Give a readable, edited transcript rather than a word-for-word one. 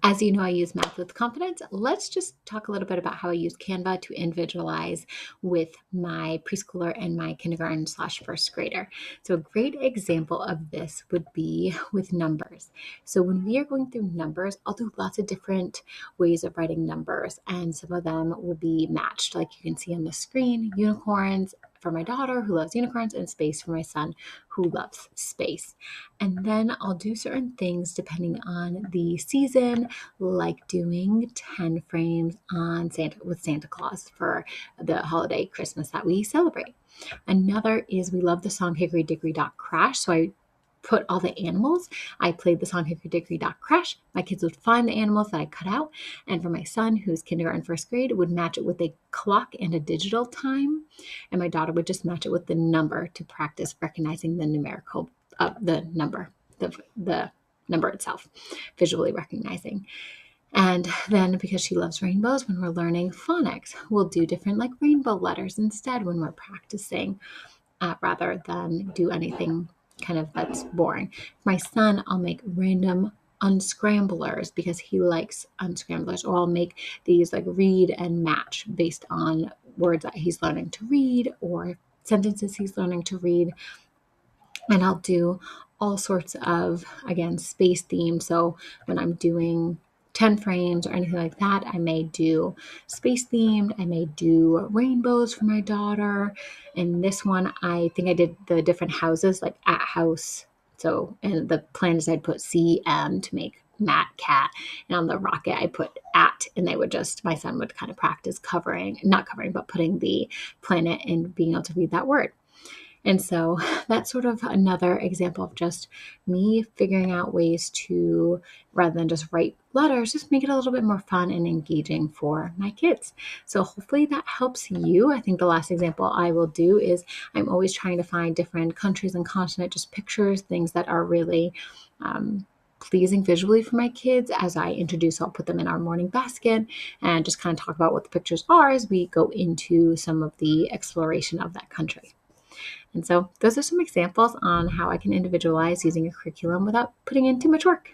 As you know, I use Math with Confidence. Let's just talk a little bit about how I use Canva to individualize with my preschooler and my kindergarten slash first grader. So a great example of this would be with numbers. So when we are going through numbers, I'll do lots of different ways of writing numbers, and some of them will be matched, like you can see on the screen: unicorns for my daughter who loves unicorns, and space for my son who loves space. And then I'll do certain things depending on the season, like doing 10 frames on Santa Claus for the holiday Christmas that we celebrate. Another is we love the song Hickory Dickory Dock Crash. So I put all the animals. I played the song Hickory Dickory Dock Crash. My kids would find the animals that I cut out. And for my son, who's kindergarten, first grade, would match it with a clock and a digital time. And my daughter would just match it with the number to practice recognizing the numerical, the number itself, visually recognizing. And then because she loves rainbows, when we're learning phonics, we'll do different like rainbow letters instead when we're practicing, rather than do anything kind of that's boring. For my son, I'll make random unscramblers because he likes unscramblers, or I'll make these like read and match based on words that he's learning to read or sentences he's learning to read. And I'll do all sorts of, again, space themed. So when I'm doing 10 frames or anything like that, I may do space themed. I may do rainbows for my daughter. And this one, I think I did the different houses, like at house. So, and the plan is I'd put CM to make Matt cat. And on the rocket, I put at, and they would just, my son would kind of practice not covering, but putting the planet and being able to read that word. And so that's sort of another example of just me figuring out ways to, rather than just write letters, just make it a little bit more fun and engaging for my kids. So hopefully that helps you. I think the last example I will do is I'm always trying to find different countries and continents, just pictures, things that are really pleasing visually for my kids. As I introduce, I'll put them in our morning basket and just kind of talk about what the pictures are as we go into some of the exploration of that country. And so those are some examples on how I can individualize using a curriculum without putting in too much work.